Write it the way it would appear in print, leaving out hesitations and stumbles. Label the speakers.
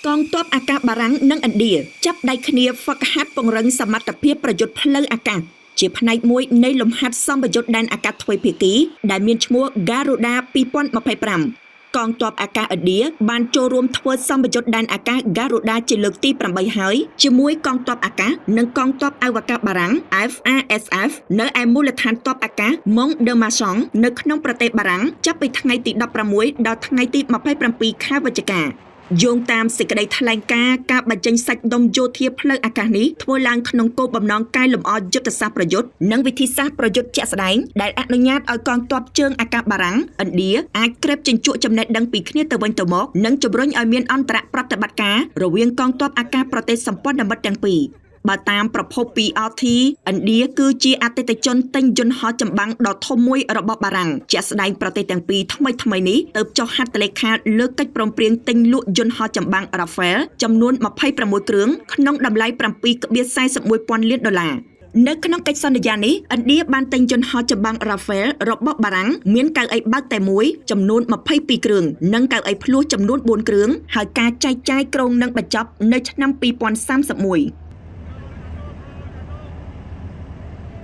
Speaker 1: កងទ័ពអាកាសបារាំងនិងឥណ្ឌាចាប់ដៃគ្នាហ្វឹកហាត់ពង្រឹងសមត្ថភាពប្រយុទ្ធផ្លូវអាកាសជាផ្នែកមួយនៃលំហាត់សម្ពយុទ្ធដែនអាកាសទ្វេភាគីដែលមានឈ្មោះ Garuda 2025 កងទ័ពអាកាសឥណ្ឌាបានចូលរួមធ្វើសម្ពយុទ្ធដែនអាកាស Garuda ជាលើកទី8ហើយជាមួយកងទ័ពអាកាសនិងកងទ័ពអវកាសបារាំង FASF នៅឯមូលដ្ឋានទ័ពអាកាស Mont de Marsan នៅក្នុងប្រទេសបារាំងចាប់ពីថ្ងៃទី16ដល់ថ្ងៃទី27ខែវិច្ឆិកាយោងតាមសេចក្តីថ្លែងការណ៍ការបញ្ចេញសាច់ដុំយោធាផ្លូវអាកាសនេះធ្វើឡើងក្នុងគោលបំណងកែលម្អយុទ្ធសាស្ត្រប្រយុទ្ធនិងវិធីសាស្ត្រប្រយុទ្ធជាក់ស្ដែងដែលអនុញ្ញាតឲ្យកងទ័ពជើងអាកាសបារាំងឥណ្ឌាអាចក្រេបជញ្ជក់ចំណេះដឹងពីគ្នាទៅវិញទៅមកនិងជំរុញឲ្យមានអន្តរប្រតិបត្តិការរវាងកងទ័ពអាកាសប្រទេសសម្ព័ន្ធមិត្តទាំងពីរបើតាមប្រភពពី RT ឥណ្ឌាគឺជាអតិថិជនទិញយន្តហោះចម្បាំងដ៏ធំមួយរបស់បារាំងជាក់ស្ដែងប្រទេសទាំងពីរថ្មីនេះទើបចុះហត្ថលេខាលើកិច្ចព្រមព្រៀងទិញលក់យន្តហោះចម្បាំង Rafale ចំនួន26គ្រឿងក្នុងតម្លៃ $7.41 លាននៅក្នុងកិច្ចសន្យានេះឥណ្ឌាបានទិញយន្តហោះចម្បាំង Rafale របស់បារាំងមានកៅអីបើកតែមួយចំនួន22គ្រឿងនិងកៅអីភ្លោះចំនួន4គ្រឿងហើយការចែកចាយគ្រោងនឹងបញ្ចប់នៅឆ្នាំ2031